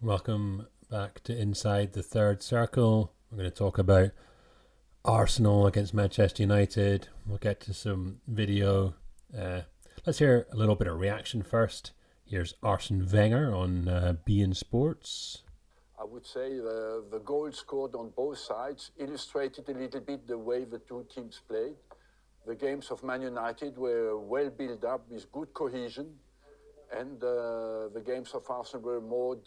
Welcome back to Inside the Third Circle. We're going to talk about Arsenal against Manchester United. We'll get to some video. Let's hear a little bit of reaction first. Here's Arsene Wenger on beIN Sports. I would say the goals scored on both sides illustrated a little bit the way the two teams played. The games of Man United were well built up with good cohesion, and the games of Arsenal were more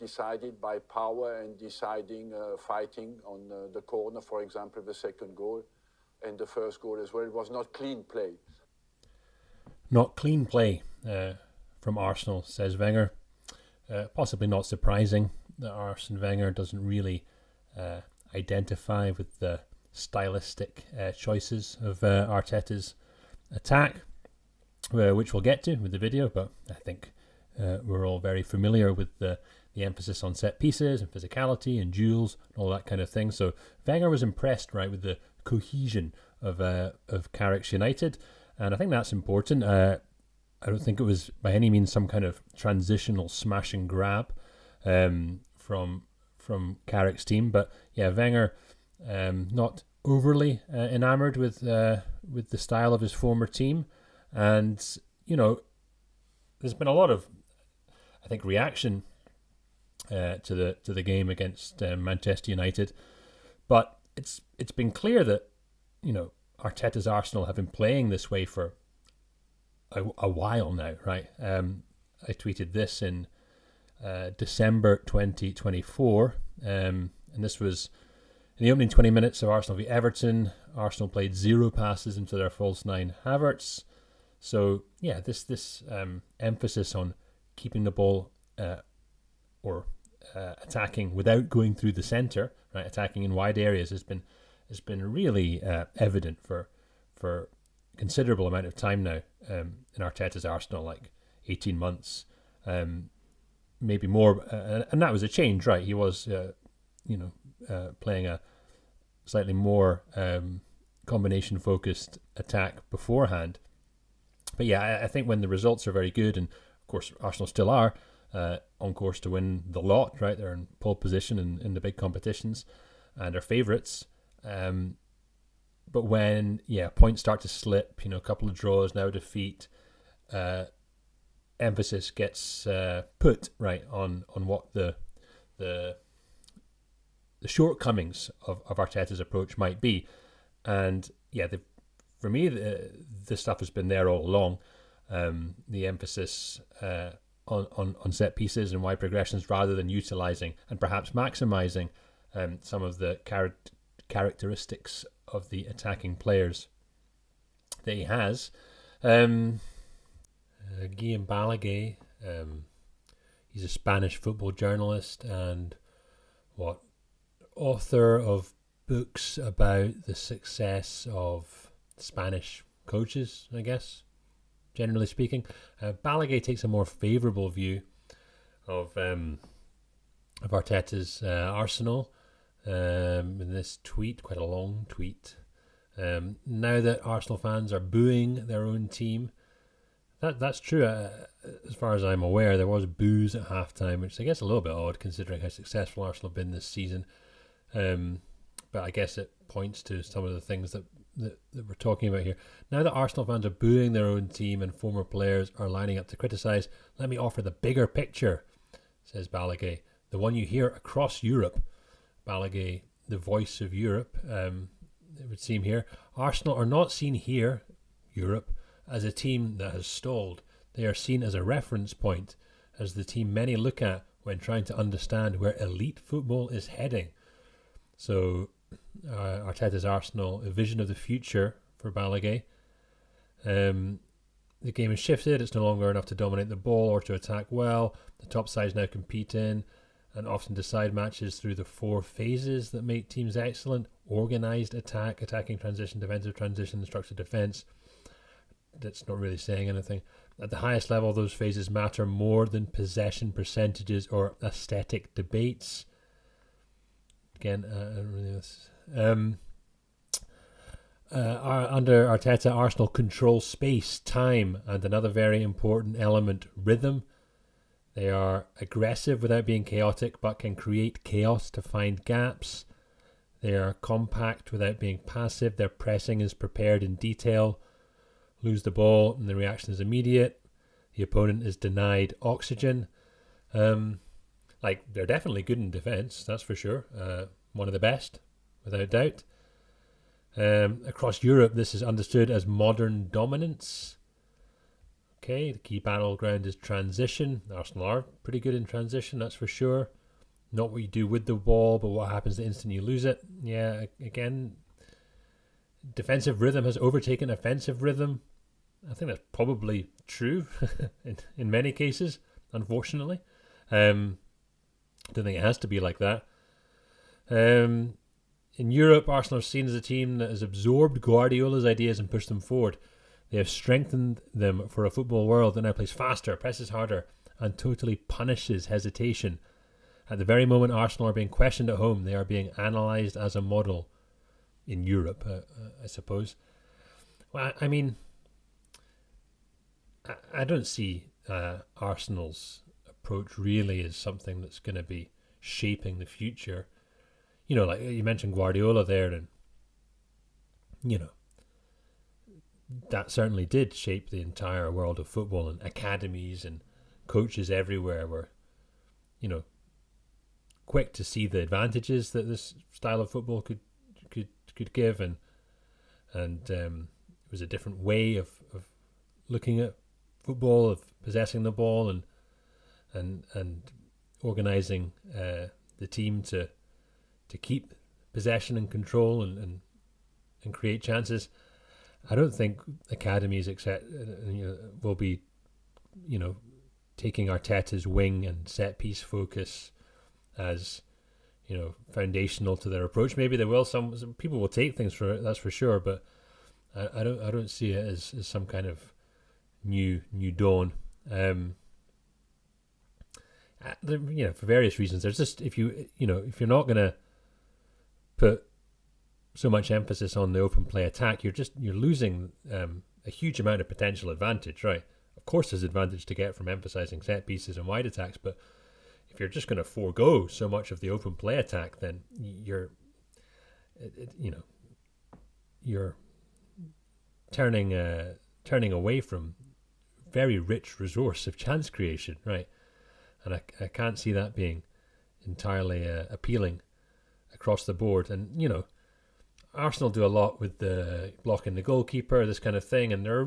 decided by power and deciding fighting on the corner, for example, the second goal, and the first goal as well. It was not clean play. Not clean play from Arsenal, says Wenger. Possibly not surprising that Arsene Wenger doesn't really identify with the stylistic choices of Arteta's attack, which we'll get to with the video, but I think we're all very familiar with the emphasis on set pieces and physicality and duels and all that kind of thing. So Wenger was impressed, right, with the cohesion of Carrick's United, and I think that's important. I don't think it was by any means some kind of transitional smash and grab from Carrick's team, but yeah, Wenger not overly enamoured with the style of his former team. And, you know, there's been a lot of, I think, reaction to the game against Manchester United. But it's been clear that, you know, Arteta's Arsenal have been playing this way for a while now, right? I tweeted this in December 2024. And this was in the opening 20 minutes of Arsenal v Everton. Arsenal played 0 passes into their false nine Havertz. So yeah, this emphasis on keeping the ball or attacking without going through the centre, right? Attacking in wide areas has been really evident for considerable amount of time now in Arteta's Arsenal, like 18 months, maybe more, and that was a change, right? He was playing a slightly more combination focused attack beforehand. But yeah, I think when the results are very good, and of course Arsenal still are on course to win the lot, right? They're in pole position in the big competitions and are favourites. But when points start to slip, a couple of draws, now defeat, emphasis gets put right on what the shortcomings of Arteta's approach might be, and yeah, for me, this stuff has been there all along. The emphasis on set pieces and wide progressions rather than utilising and perhaps maximising some of the characteristics of the attacking players that he has. Guillaume Balaguer, he's a Spanish football journalist and author of books about the success of Spanish coaches, I guess, generally speaking. Balaguer takes a more favourable view of Arteta's Arsenal in this tweet, quite a long tweet. Now that Arsenal fans are booing their own team, that's true. As far as I'm aware, there was boos at halftime, which I guess is a little bit odd considering how successful Arsenal have been this season. But I guess it points to some of the things that we're talking about here. Now that Arsenal fans are booing their own team and former players are lining up to criticise, let me offer the bigger picture, says Balaguer, the one you hear across Europe. Balaguer, the voice of Europe, it would seem here. Arsenal are not seen here, Europe, as a team that has stalled. They are seen as a reference point, as the team many look at when trying to understand where elite football is heading. So Arteta's Arsenal, a vision of the future for Balaguer. The game has shifted. It's no longer enough to dominate the ball or to attack well. The top sides now compete in and often decide matches through the 4 phases that make teams excellent: organised attack, attacking transition, defensive transition, and structured defence. That's not really saying anything. At the highest level, those phases matter more than possession percentages or aesthetic debates. Again, I don't really Under Arteta, Arsenal control space, time, and another very important element, rhythm. They are aggressive without being chaotic, but can create chaos to find gaps. They are compact without being passive. Their pressing is prepared in detail. Lose the ball and the reaction is immediate. The opponent is denied oxygen. They're definitely good in defence, that's for sure. One of the best, without doubt. Across Europe, this is understood as modern dominance. Okay, the key battleground is transition. Arsenal are pretty good in transition, that's for sure. Not what you do with the ball, but what happens the instant you lose it. Yeah, again, defensive rhythm has overtaken offensive rhythm. I think that's probably true in many cases, unfortunately. Don't think it has to be like that. In Europe, Arsenal are seen as a team that has absorbed Guardiola's ideas and pushed them forward. They have strengthened them for a football world that now plays faster, presses harder, and totally punishes hesitation. At the very moment Arsenal are being questioned at home, they are being analysed as a model in Europe, I suppose. Well, I mean, I don't see Arsenal's approach really as something that's going to be shaping the future. You know, like you mentioned Guardiola there, and, you know, that certainly did shape the entire world of football, and academies and coaches everywhere were, you know, quick to see the advantages that this style of football could give, and it was a different way of looking at football, of possessing the ball, and organising the team to keep possession and control and create chances. I don't think academies will be, you know, taking Arteta's wing and set piece focus as, you know, foundational to their approach. Maybe they will. Some people will take things for it, that's for sure. But I don't see it as some kind of new dawn. You know, for various reasons. There's just if you're not going to put so much emphasis on the open play attack, you're losing a huge amount of potential advantage, right? Of course, there's advantage to get from emphasizing set pieces and wide attacks, but if you're just going to forego so much of the open play attack, then you're turning away from very rich resource of chance creation, right? And I can't see that being entirely appealing across the board. And, you know, Arsenal do a lot with the blocking the goalkeeper, this kind of thing, and there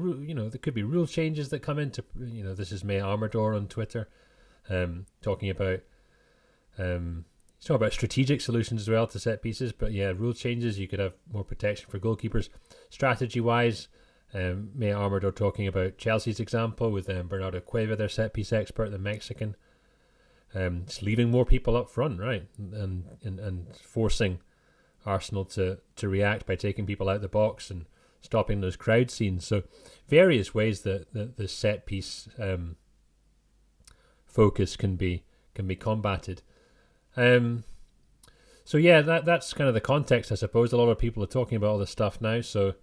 could be rule changes that come into, you know, this is May Amador on Twitter, talking about strategic solutions as well to set pieces, but yeah, rule changes, you could have more protection for goalkeepers. Strategy wise, May Amador talking about Chelsea's example with Bernardo Cueva, their set piece expert, the Mexican, just leaving more people up front, right, and forcing Arsenal to react by taking people out the box and stopping those crowd scenes. So various ways that the set piece focus can be combated. So yeah, that's kind of the context, I suppose. A lot of people are talking about all this stuff now. So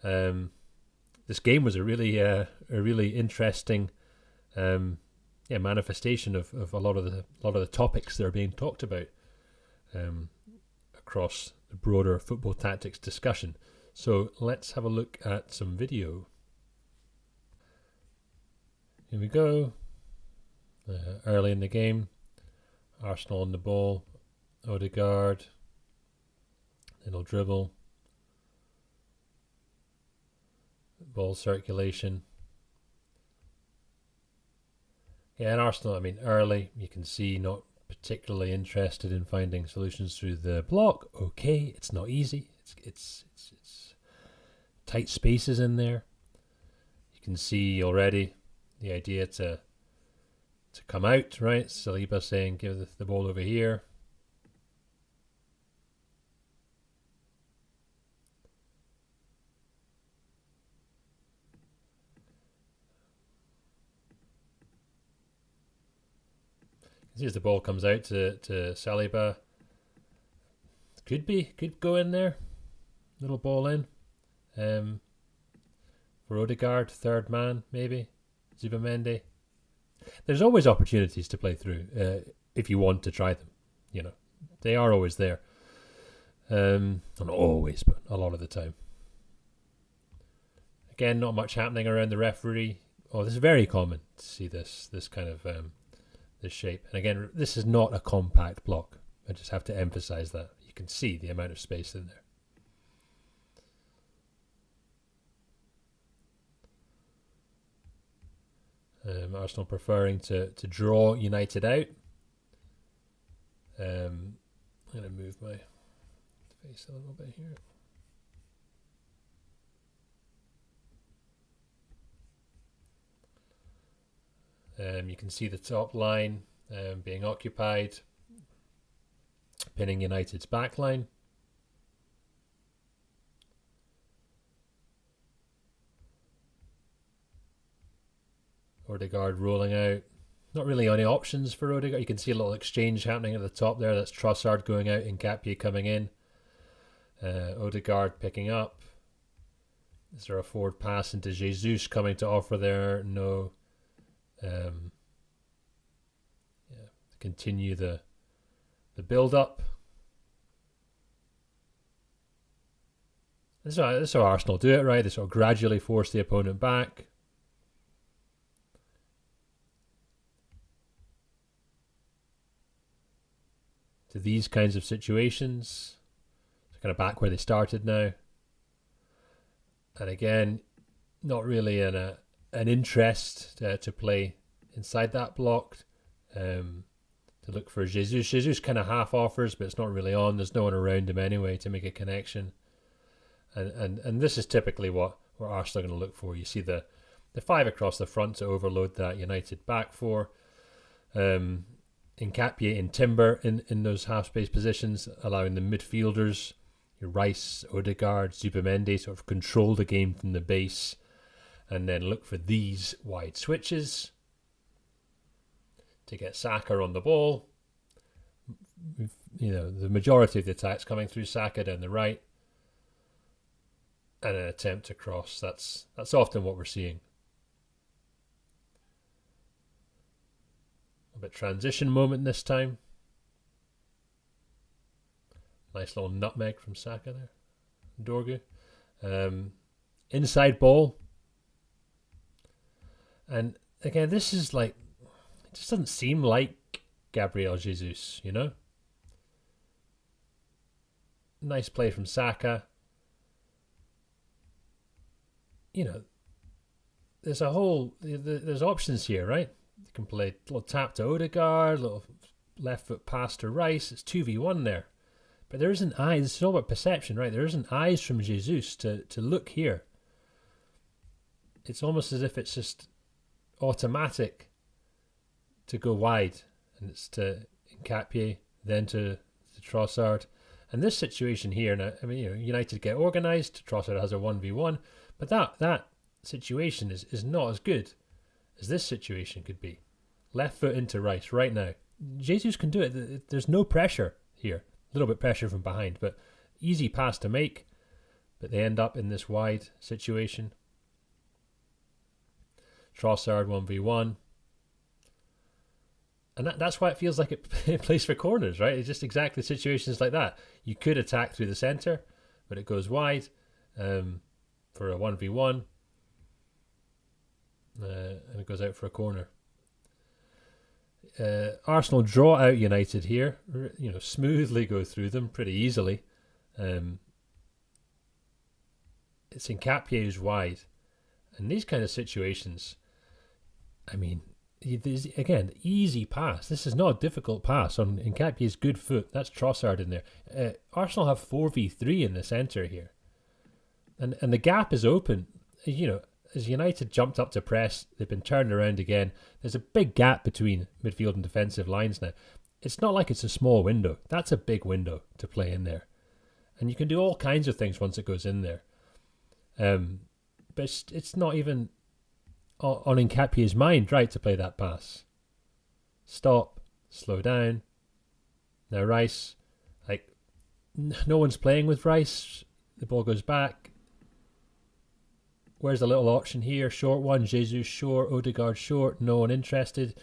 this game was a really interesting manifestation of a lot of the topics that are being talked about across the broader football tactics discussion. So let's have a look at some video. Here we go. Early in the game, Arsenal on the ball, Odegaard, little dribble, ball circulation. Yeah, and Arsenal, I mean, early, you can see not particularly interested in finding solutions through the block. Okay, it's not easy. It's tight spaces in there. You can see already the idea to come out, right? Saliba saying, give the ball over here. As the ball comes out to Saliba, could go in there. Little ball in. For Odegaard, third man, maybe. Zubamendi. There's always opportunities to play through if you want to try them. You know, they are always there. Not always, but a lot of the time. Again, not much happening around the referee. Oh, this is very common to see this kind of this shape. And again, this is not a compact block. I just have to emphasize that. You can see the amount of space in there. Arsenal preferring to draw United out. I'm going to move my face a little bit here. You can see the top line being occupied, pinning United's back line. Odegaard rolling out. Not really any options for Odegaard. You can see a little exchange happening at the top there. That's Trossard going out, Nkapie coming in. Odegaard picking up. Is there a forward pass into Jesus coming to offer there? No. Continue the build up. This is how Arsenal do it, right? They sort of gradually force the opponent back. To these kinds of situations. It's kind of back where they started now. And again, not really an interest to play inside that block. To look for Jesus. Jesus kind of half offers, but it's not really on. There's no one around him anyway to make a connection. And this is typically what Arsenal are going to look for. You see the five across the front to overload that United back four. Nkapie and Timber in those half space positions, allowing the midfielders, your Rice, Odegaard, Zubamendi, sort of control the game from the base, and then look for these wide switches to get Saka on the ball. You know, the majority of the attacks coming through Saka down the right, and an attempt to cross. That's often what we're seeing. A bit transition moment this time. Nice little nutmeg from Saka there. Dorgu. Inside ball. And again, this is like, it just doesn't seem like Gabriel Jesus, you know? Nice play from Saka. You know, there's options here, right? You can play a little tap to Odegaard, a little left foot pass to Rice. It's 2v1 there. But there isn't eyes. It's all about perception, right? There isn't eyes from Jesus to look here. It's almost as if it's just automatic to go wide. And it's to Nkapie, then to Trossard. And this situation here, now, I mean, you know, United get organised. Trossard has a 1v1. But that situation is not as good as this situation could be. Left foot into Rice right now. Jesus can do it. There's no pressure here. A little bit pressure from behind, but easy pass to make. But they end up in this wide situation. Trossard 1v1. And that's why it feels like it plays for corners, right? It's just exactly situations like that. You could attack through the centre, but it goes wide for a 1v1. And it goes out for a corner. Arsenal draw out United here. You know, smoothly go through them pretty easily. It's Nkapie who's wide. And these kind of situations, I mean, again, easy pass. This is not a difficult pass on Nkapie's good foot. That's Trossard in there. Arsenal have 4v3 in the centre here. And the gap is open. You know, as United jumped up to press, they've been turned around again. There's a big gap between midfield and defensive lines now. It's not like it's a small window. That's a big window to play in there. And you can do all kinds of things once it goes in there. But it's not even on Nkapie's mind, right, to play that pass. Stop, slow down. Now Rice, like, no one's playing with Rice. The ball goes back. Where's the little option here? Short one, Jesus short, Odegaard short, no one interested.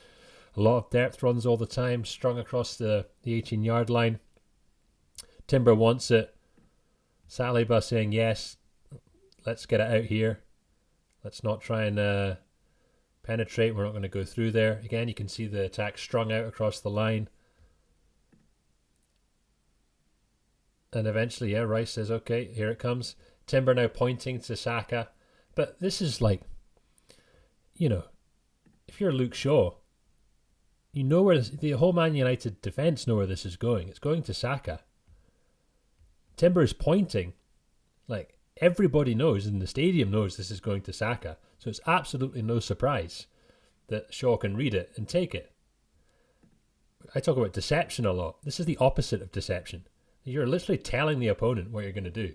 A lot of depth runs all the time, strung across the 18-yard line. Timber wants it. Saliba saying, yes, let's get it out here. Let's not try and penetrate. We're not going to go through there. Again, you can see the attack strung out across the line. And eventually, Rice says, okay, here it comes. Timber now pointing to Saka. But this is like, if you're Luke Shaw, you know where the whole Man United defence know where this is going. It's going to Saka. Timber is pointing. Like, everybody knows, and the stadium knows this is going to Saka. So it's absolutely no surprise that Shaw can read it and take it. I talk about deception a lot. This is the opposite of deception. You're literally telling the opponent what you're going to do.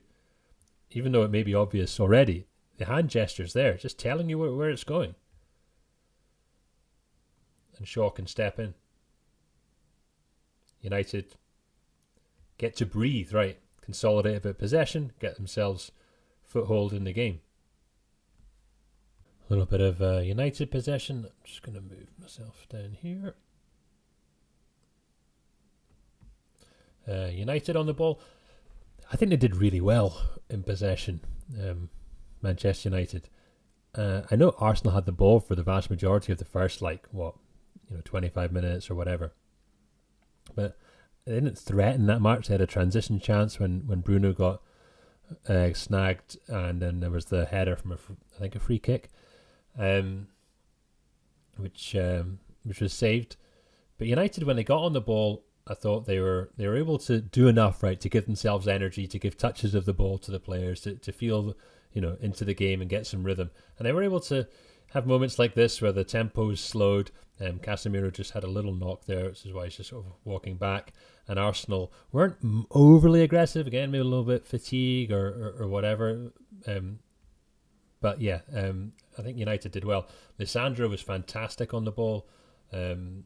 Even though it may be obvious already, the hand gesture's there, just telling you where it's going. And Shaw can step in. United get to breathe, right? Consolidate a bit of possession, get themselves foothold in the game. A little bit of United possession. I'm just going to move myself down here. United on the ball. I think they did really well in possession, Manchester United. I know Arsenal had the ball for the vast majority of the first, 25 minutes or whatever. But they didn't threaten that much. They had a transition chance when Bruno got snagged, and then there was the header from a free kick, which was saved. But United, when they got on the ball, I thought they were able to do enough, right, to give themselves energy, to give touches of the ball to the players, to feel, into the game and get some rhythm. And they were able to have moments like this where the tempo is slowed. Casemiro just had a little knock there, which is why he's just sort of walking back. And Arsenal weren't overly aggressive. Again, maybe a little bit fatigue or whatever. But yeah, I think United did well. Lissandro was fantastic on the ball. And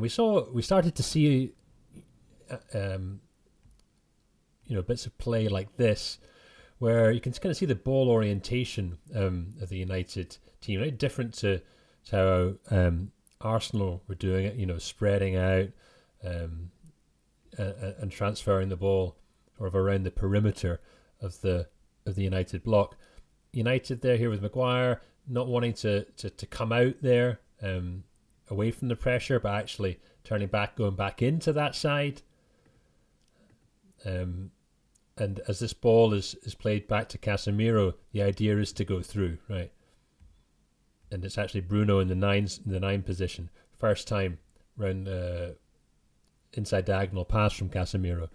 we started to see, bits of play like this, where you can kind of see the ball orientation of the United team, right? Different to how Arsenal were doing it, spreading out and transferring the ball sort of around the perimeter of the United block. United there here with Maguire not wanting to come out there away from the pressure, but actually turning back, going back into that side. And as this ball is played back to Casemiro, the idea is to go through, right? And it's actually Bruno in the nine position. First time round inside diagonal pass from Casemiro.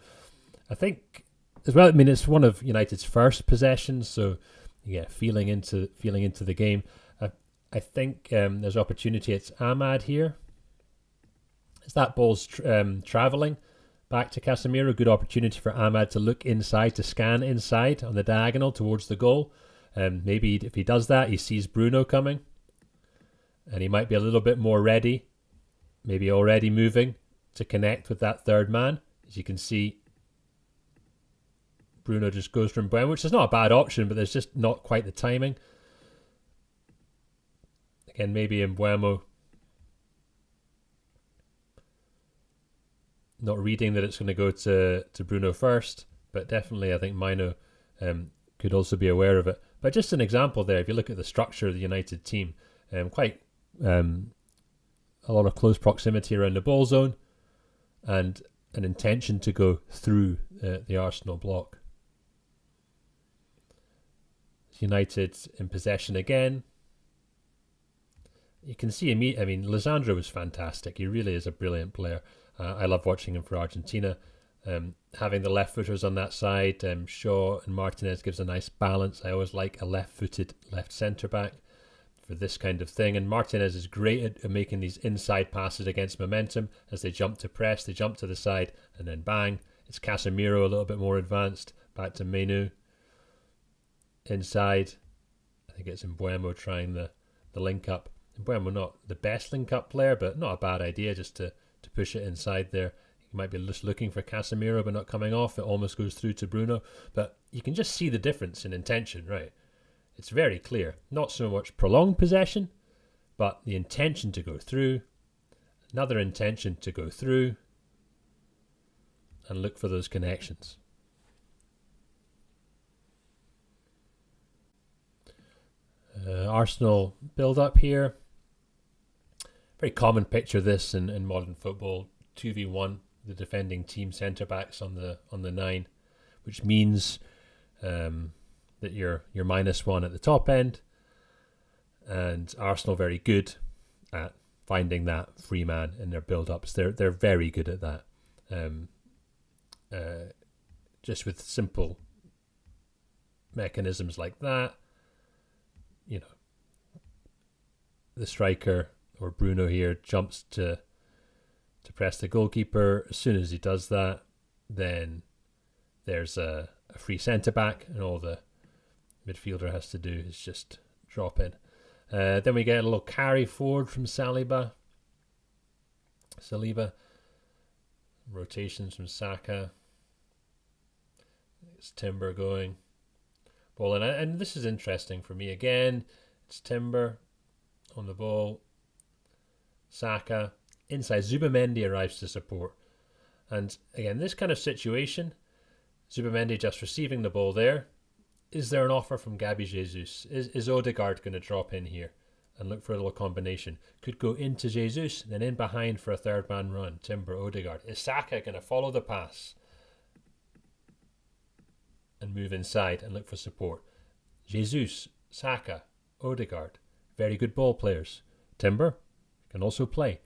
I think as well. I mean, it's one of United's first possessions, so yeah, feeling into the game. I think there's opportunity. It's Ahmad here. As that ball's travelling back to Casemiro, good opportunity for Ahmad to look inside, to scan inside on the diagonal towards the goal. Maybe if he does that, he sees Bruno coming, and he might be a little bit more ready, maybe already moving to connect with that third man. As you can see, Bruno just goes from Mbeumo, which is not a bad option, but there's just not quite the timing. Again, maybe Mbeumo not reading that it's going to go to Bruno first, but definitely I think Mino could also be aware of it. But just an example there, if you look at the structure of the United team, quite a lot of close proximity around the ball zone and an intention to go through the Arsenal block. United in possession again. You can see Lissandro was fantastic. He really is a brilliant player. I love watching him for Argentina. Having the left footers on that side, Shaw and Martinez gives a nice balance. I always like a left-footed left centre back for this kind of thing. And Martinez is great at making these inside passes against momentum. As they jump to press, they jump to the side, and then bang, it's Casemiro a little bit more advanced, back to Menu. Inside, I think it's Mbeumo trying the link up. Mbeumo not the best link up player, but not a bad idea just to push it inside there. You might be just looking for Casemiro but not coming off. It almost goes through to Bruno. But you can just see the difference in intention, right? It's very clear. Not so much prolonged possession, but the intention to go through. Another intention to go through. And look for those connections. Arsenal build up here. Very common picture this in modern football. 2v1, the defending team centre backs on the 9, which means that you're -1 at the top end, and Arsenal very good at finding that free man in their build ups. They're very good at that. Just with simple mechanisms like that, you know, the striker or Bruno here jumps to press the goalkeeper. As soon as he does that, then there's a free centre back, and all the midfielder has to do is just drop in. Then we get a little carry forward from Saliba. Rotations from Saka. It's Timber going. Ball in. And this is interesting for me again. It's Timber on the ball. Saka inside. Zubamendi arrives to support. And again, this kind of situation, Zubamendi just receiving the ball there. Is there an offer from Gabi Jesus? Is Odegaard going to drop in here and look for a little combination? Could go into Jesus, then in behind for a third man run. Timber, Odegaard. Is Saka going to follow the pass and move inside and look for support? Jesus, Saka, Odegaard. Very good ball players. Timber can also play.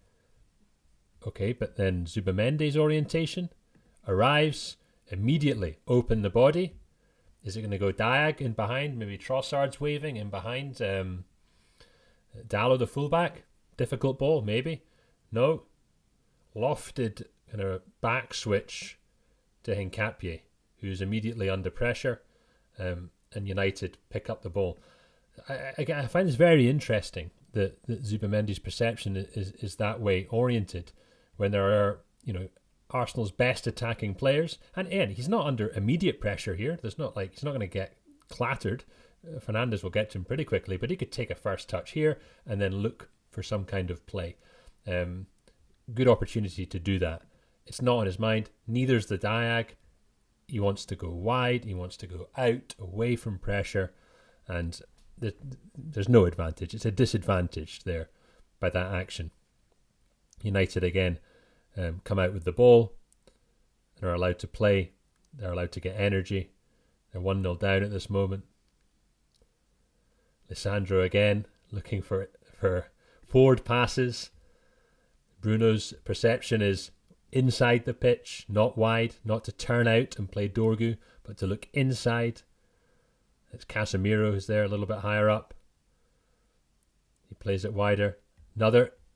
Okay, but then Zubamendi's orientation arrives immediately. Open the body. Is it going to go Diag in behind? Maybe Trossard's waving in behind. Dallo the fullback. Difficult ball, maybe. No. Lofted kind of back switch to Hincapie, who's immediately under pressure, and United pick up the ball. I find this very interesting that Zubamendi's perception is that way oriented when there are, Arsenal's best attacking players, and he's not under immediate pressure here. There's not like he's not going to get clattered. Fernandes will get to him pretty quickly, but he could take a first touch here and then look for some kind of play. Good opportunity to do that. It's not on his mind. Neither's the Diag. He wants to go wide. He wants to go out, away from pressure, and there's no advantage. It's a disadvantage there by that action. United again come out with the ball and are allowed to play. They're allowed to get energy. They're 1-0 down at this moment. Lissandro again looking for forward passes. Bruno's perception is inside the pitch, not wide, not to turn out and play Dorgu, but to look inside. It's Casemiro who's there a little bit higher up. He plays it wider.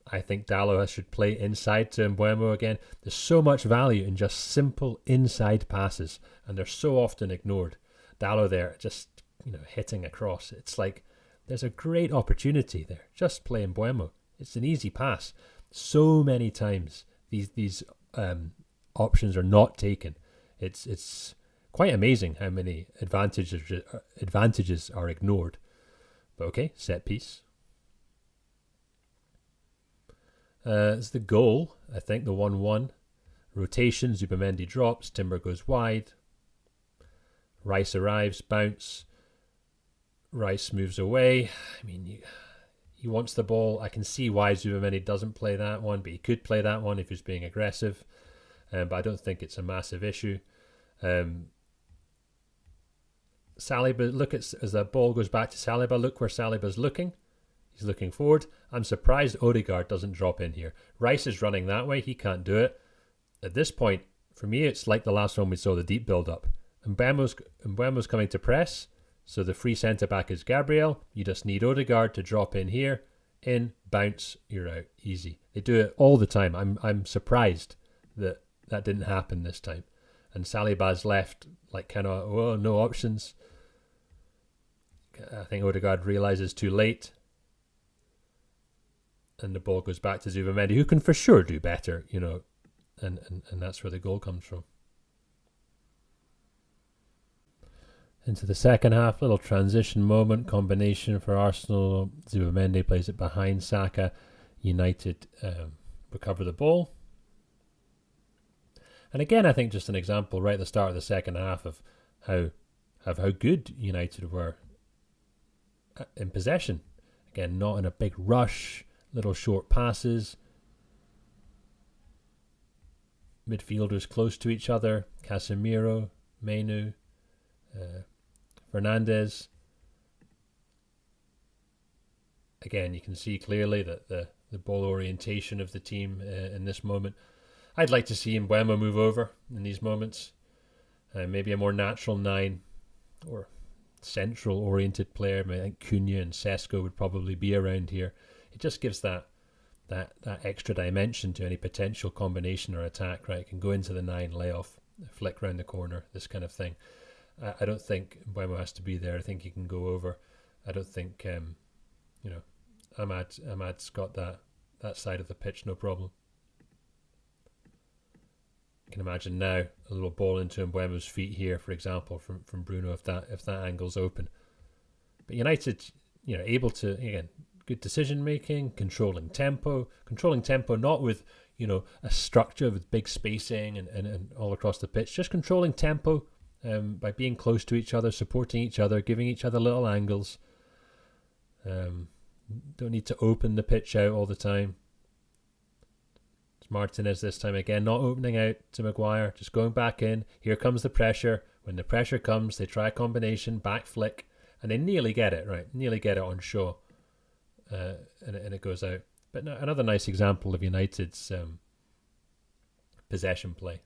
I think Dallo should play inside to Mbeumo again. There's so much value in just simple inside passes, and they're so often ignored. Dallo there, just hitting across. It's like there's a great opportunity there. Just play Mbeumo. It's an easy pass. So many times these options are not taken. It's quite amazing how many advantages are ignored. But okay, set piece. It's the goal, I think, the 1-1. Rotation, Zubamendi drops, Timber goes wide. Rice arrives, bounce. Rice moves away. He wants the ball. I can see why Zubamendi doesn't play that one, but he could play that one if he's being aggressive. But I don't think it's a massive issue. Saliba, look as the ball goes back to Saliba, look where Saliba's looking. He's looking forward. I'm surprised Odegaard doesn't drop in here. Rice is running that way. He can't do it. At this point, for me, it's like the last one we saw, the deep build-up. Mbeumo's coming to press, so the free centre-back is Gabriel. You just need Odegaard to drop in here. In, bounce, you're out. Easy. They do it all the time. I'm surprised that didn't happen this time. And Saliba's left like kind of, no options. I think Odegaard realises too late. And the ball goes back to Zubamendi, who can for sure do better, and that's where the goal comes from. Into the second half, little transition moment, combination for Arsenal. Zubimendi plays it behind Saka. United recover the ball. And again, I think just an example right at the start of the second half of how good United were in possession. Again, not in a big rush, little short passes. Midfielders close to each other. Casemiro, Mainu, Fernandes. Again, you can see clearly that the ball orientation of the team in this moment. I'd like to see Mbeumo move over in these moments. Maybe a more natural 9 or central oriented player. I think Cunha and Sesko would probably be around here. It just gives that extra dimension to any potential combination or attack, right? It can go into the 9, lay off, flick round the corner, this kind of thing. I don't think Mbeumo has to be there. I think he can go over. I don't think Ahmad's got that side of the pitch, no problem. You can imagine now a little ball into Mbeumo's feet here, for example, from Bruno if that angle's open. But United, able to, again, good decision making, controlling tempo not with a structure with big spacing and all across the pitch, just controlling tempo by being close to each other, supporting each other, giving each other little angles. Don't need to open the pitch out all the time. It's Martinez this time again, not opening out to Maguire, just going back in. Here comes the pressure. When the pressure comes, they try a combination, back flick, and they nearly get it, right? Nearly get it on Shaw. And it goes out. But no, another nice example of United's possession play.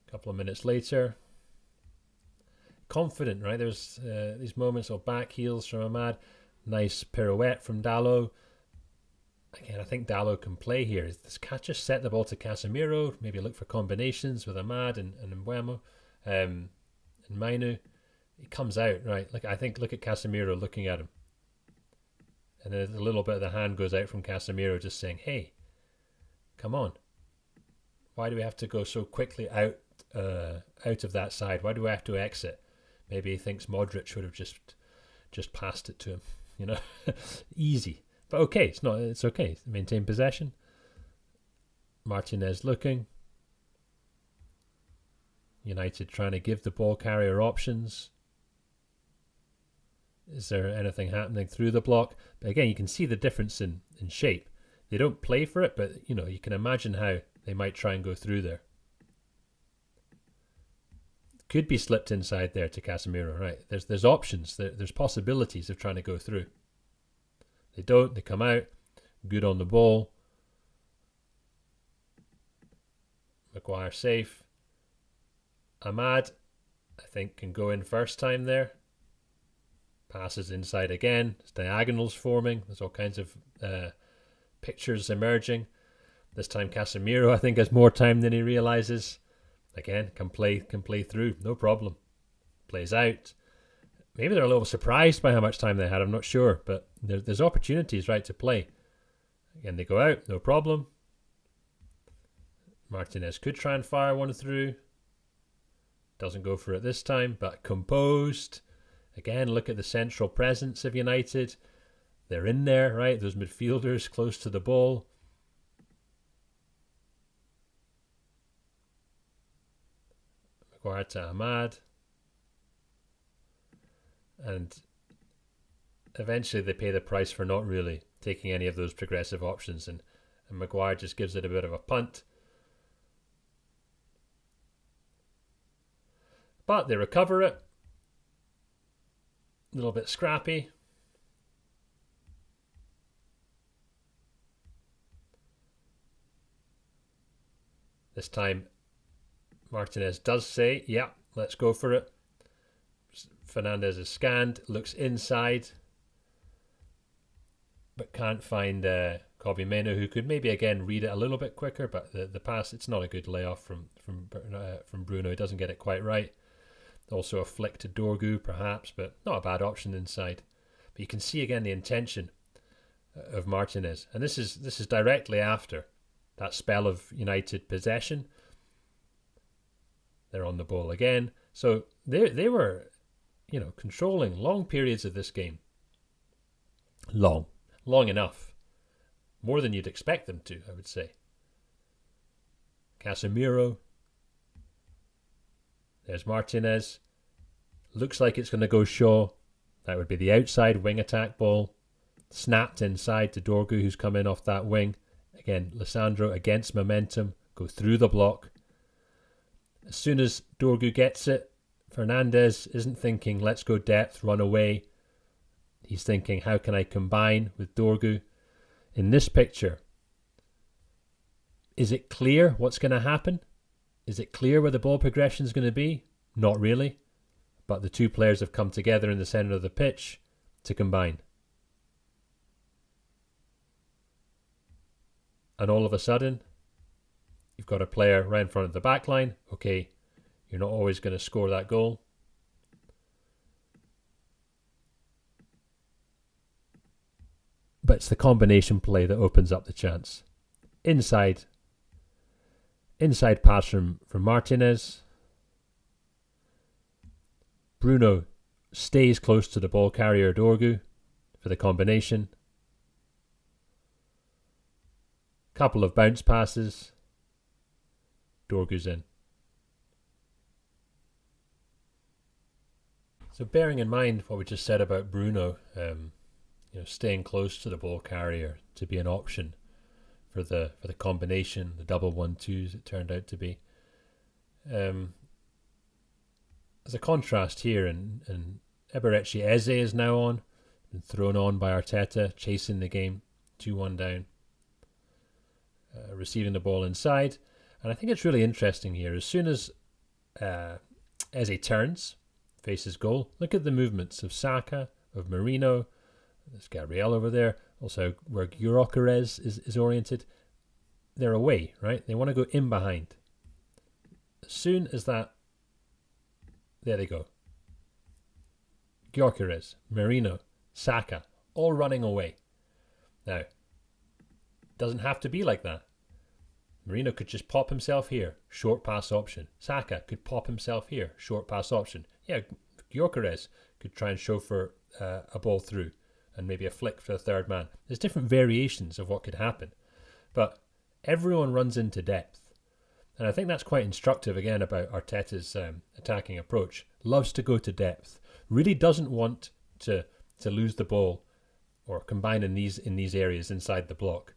A couple of minutes later, confident, right? There's these moments of back heels from Ahmad, nice pirouette from Dalot. Again, I think Dalot can play here. Does just set the ball to Casemiro? Maybe look for combinations with Ahmad and Mbeumo and Mainu. He comes out, right? Look at Casemiro looking at him. And then a little bit of the hand goes out from Casemiro just saying, hey, come on. Why do we have to go so quickly out of that side? Why do we have to exit? Maybe he thinks Modric would have just passed it to him. Easy. But okay, it's okay. Maintain possession. Martinez looking. United trying to give the ball carrier options. Is there anything happening through the block? But again, you can see the difference in shape. They don't play for it, but you can imagine how they might try and go through there. Could be slipped inside there to Casemiro, right? There's options. There's possibilities of trying to go through. They don't. They come out. Good on the ball. Maguire safe. Ahmad, I think, can go in first time there. Passes inside again. There's diagonals forming. There's all kinds of pictures emerging. This time Casemiro, I think, has more time than he realises. Again, can play through. No problem. Plays out. Maybe they're a little surprised by how much time they had. I'm not sure. But there's opportunities, right, to play. Again, they go out. No problem. Martinez could try and fire one through. Doesn't go for it this time, but composed. Again, look at the central presence of United. They're in there, right? Those midfielders close to the ball. Maguire to Ahmad. And eventually they pay the price for not really taking any of those progressive options. And Maguire just gives it a bit of a punt. But they recover it. A little bit scrappy. This time Martinez does say, yeah, let's go for it. Fernandes is scanned, looks inside, but can't find Kobbie Mainoo, who could maybe again read it a little bit quicker, but the pass, it's not a good layoff from Bruno. He doesn't get it quite right. Also a flick to Dorgu, perhaps, but not a bad option inside. But you can see again the intention of Martinez, and this is directly after that spell of United possession. They're on the ball again, so they were, controlling long periods of this game. Long enough, more than you'd expect them to, I would say. Casemiro. There's Martinez. Looks like it's going to go Shaw. That would be the outside wing attack ball. Snapped inside to Dorgu, who's come in off that wing. Again, Lissandro against momentum. Go through the block. As soon as Dorgu gets it, Fernandez isn't thinking, let's go depth, run away. He's thinking, how can I combine with Dorgu? In this picture, is it clear what's going to happen? Is it clear where the ball progression is going to be? Not really. But the two players have come together in the centre of the pitch to combine. And all of a sudden, you've got a player right in front of the back line. Okay, you're not always going to score that goal. But it's the combination play that opens up the chance. Inside pass from Martinez. Bruno stays close to the ball carrier Dorgu for the combination. Couple of bounce passes. Dorgu's in. So bearing in mind what we just said about Bruno, staying close to the ball carrier to be an option for the combination, the double 1-2s it turned out to be. There's a contrast here, and Eberechi Eze is now on, been thrown on by Arteta, chasing the game, 2-1 down, receiving the ball inside. And I think it's really interesting here. As soon as Eze turns, faces goal, look at the movements of Saka, of Marino. There's Gabriel over there. Also, where Gyökeres is oriented, they're away, right? They want to go in behind. As soon as that, there they go. Gyökeres, Marino, Saka, all running away. Now, doesn't have to be like that. Marino could just pop himself here, short pass option. Saka could pop himself here, short pass option. Yeah, Gyökeres could try and show for a ball through and maybe a flick for the third man. There's different variations of what could happen. But everyone runs into depth. And I think that's quite instructive, again, about Arteta's attacking approach. Loves to go to depth. Really doesn't want to lose the ball or combine in these areas inside the block.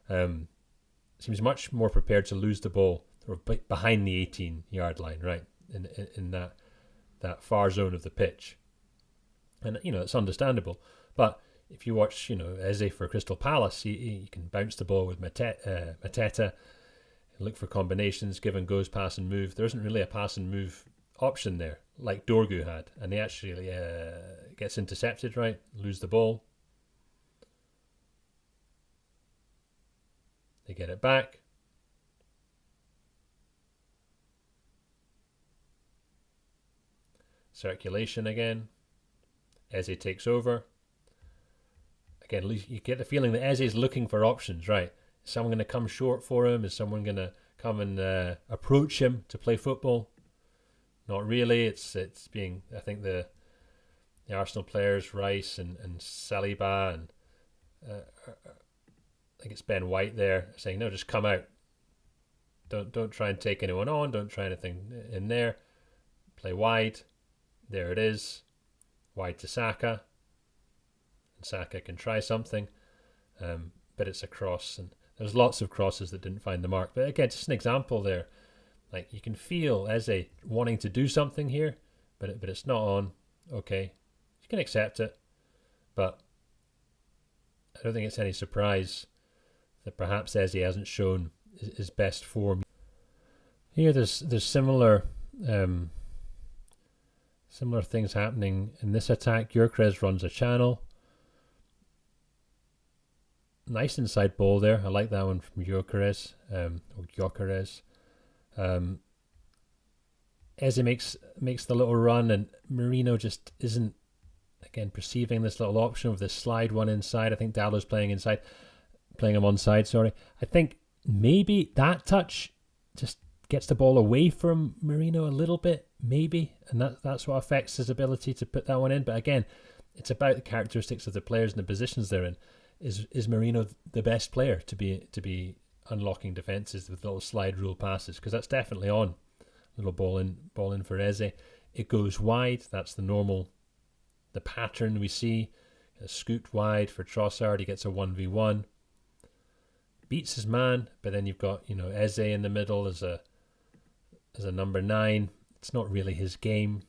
Seems much more prepared to lose the ball or behind the 18-yard line, right, in that far zone of the pitch. And, it's understandable. But if you watch, Eze for Crystal Palace, he can bounce the ball with Mateta, look for combinations, give and goes, pass and move. There isn't really a pass and move option there, like Dorgu had. And he actually gets intercepted, right, lose the ball. They get it back. Circulation again. Eze takes over. Again, you get the feeling that Eze is looking for options, right? Is someone going to come short for him? Is someone going to come and approach him to play football? Not really. It's being, I think, the Arsenal players, Rice and Saliba, and I think it's Ben White there saying, no, just come out. Don't try and take anyone on. Don't try anything in there. Play wide. There it is. Wide to Saka. And Saka can try something. But it's a cross. And there's lots of crosses that didn't find the mark. But again, just an example there. Like, you can feel Eze wanting to do something here, but it's not on. Okay. You can accept it. But I don't think it's any surprise that perhaps Eze hasn't shown his best form. Here there's similar things happening in this attack. Gyökeres runs a channel. Nice inside ball there. I like that one from Gyökeres. Eze makes the little run, and Marino just isn't, again, perceiving this little option of this slide one inside. I think Dallow's playing inside, playing him onside, sorry. I think maybe that touch just gets the ball away from Marino a little bit, maybe, and that's what affects his ability to put that one in. But again, it's about the characteristics of the players and the positions they're in. Is Marino the best player to be unlocking defenses with little slide rule passes? Because that's definitely on. Little ball in for Eze. It goes wide. That's the pattern we see. A scooped wide for Trossard. He gets a 1v1. Beats his man, but then you've got Eze in the middle as a number 9. It's not really his game.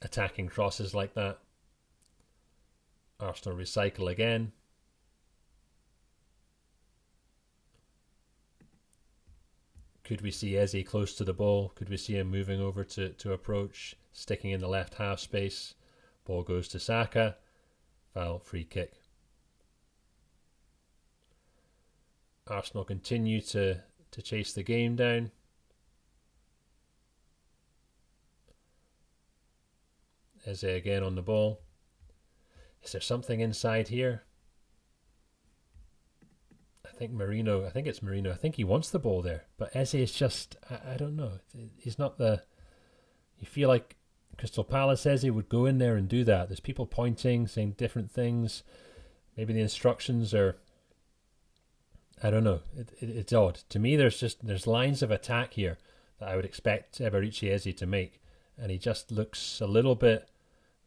Attacking crosses like that. Arsenal recycle again. Could we see Eze close to the ball? Could we see him moving over to approach, sticking in the left half space? Ball goes to Saka. Foul, free kick. Arsenal continue to chase the game down. Eze again on the ball. Is there something inside here? I think it's Marino. I think he wants the ball there. But Eze is just, I don't know. He's not the... You feel like Crystal Palace Eze would go in there and do that. There's people pointing, saying different things. Maybe the instructions are... I don't know. It's odd. To me, there's lines of attack here that I would expect Eberechi Eze to make. And he just looks a little bit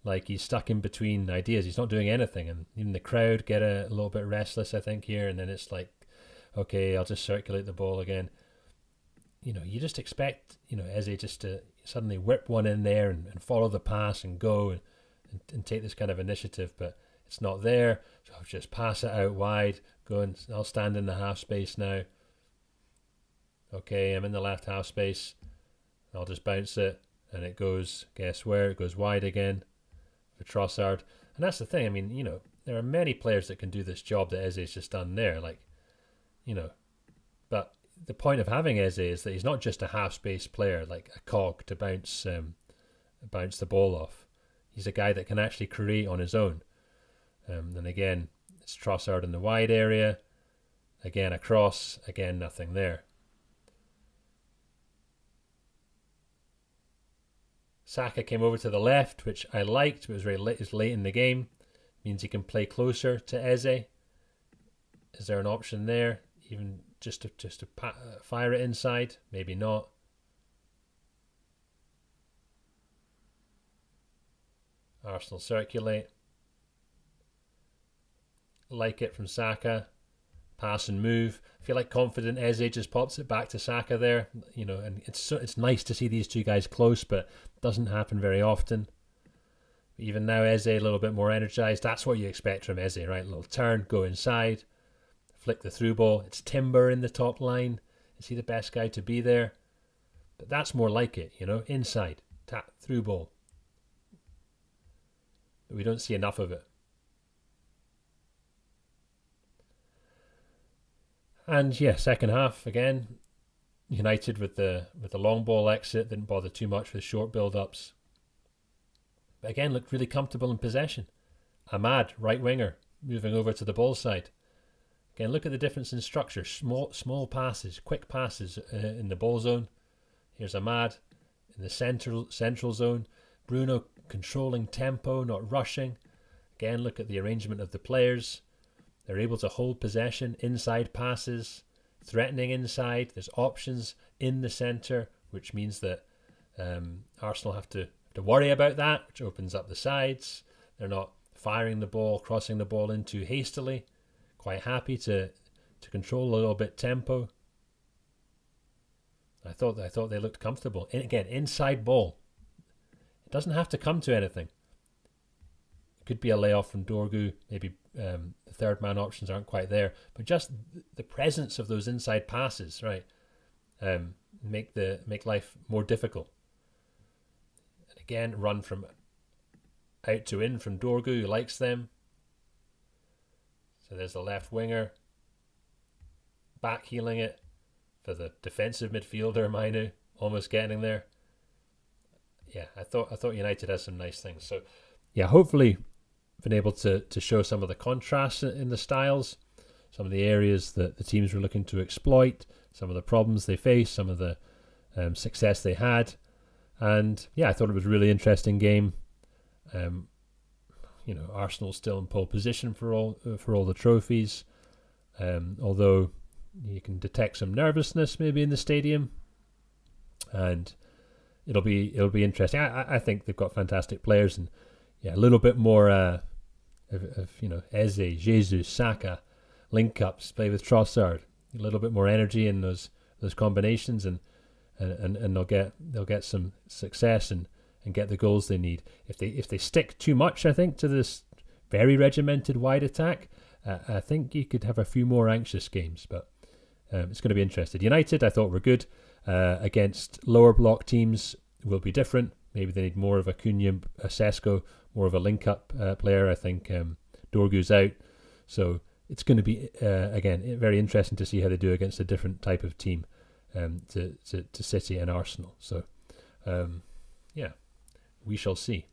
like he's stuck in between ideas. He's not doing anything. And even the crowd get a little bit restless, I think, here. And then it's like, okay, I'll just circulate the ball again. You just expect, Eze just to suddenly whip one in there and follow the pass and go and take this kind of initiative. But it's not there. So I'll just pass it out wide. I'll stand in the half space now. Okay, I'm in the left half space. I'll just bounce it. And it goes, guess where? It goes wide again for Trossard. And that's the thing. I mean, there are many players that can do this job that Eze's just done there. But the point of having Eze is that he's not just a half space player, like a cog to bounce the ball off. He's a guy that can actually create on his own. And again, it's Trossard in the wide area. Again, a cross. Again, nothing there. Saka came over to the left, which I liked. It was late in the game. Means he can play closer to Eze. Is there an option there? Even just to fire it inside? Maybe not. Arsenal circulate. Like it from Saka. Pass and move. I feel like confident Eze just pops it back to Saka there. And it's nice to see these two guys close, but it doesn't happen very often. Even now, Eze a little bit more energized. That's what you expect from Eze, right? A little turn, go inside, flick the through ball. It's Timber in the top line. Is he the best guy to be there? But that's more like it, inside, tap, through ball. But we don't see enough of it. And yeah, second half again, United with the long ball exit, didn't bother too much with short build-ups. But again, looked really comfortable in possession. Ahmad, right winger, moving over to the ball side. Again, look at the difference in structure. Small passes, quick passes in the ball zone. Here's Ahmad in the central zone. Bruno controlling tempo, not rushing. Again, look at the arrangement of the players. They're able to hold possession, inside passes, threatening inside. There's options in the centre, which means that Arsenal have to worry about that, which opens up the sides. They're not firing the ball, crossing the ball in too hastily. Quite happy to control a little bit tempo. I thought they looked comfortable. And again, inside ball. It doesn't have to come to anything. It could be a layoff from Dorgu. Maybe the third man options aren't quite there. But just the presence of those inside passes, right, make life more difficult. And again, run from out to in from Dorgu, who likes them. So there's the left winger. Back healing it. for the defensive midfielder, Mainu, almost getting there. Yeah, I thought United has some nice things. So, yeah, hopefully been able to show some of the contrasts in the styles, some of the areas that the teams were looking to exploit, some of the problems they faced, some of the success they had. And yeah, I thought it was a really interesting game. Arsenal's still in pole position for all the trophies, although you can detect some nervousness maybe in the stadium, and it'll be interesting. I think they've got fantastic players, and yeah, a little bit more of Eze, Jesus, Saka link ups, play with Trossard, a little bit more energy in those combinations, and they'll get some success and get the goals they need. If they stick too much, I think, to this very regimented wide attack, I think you could have a few more anxious games. But it's going to be interesting. United, I thought, were good against lower block teams. Will be different. Maybe they need more of a Cunha, a Sesko, more of a link-up player. I think Dorgu's out, so it's going to be again very interesting to see how they do against a different type of team to City and Arsenal. So yeah, we shall see.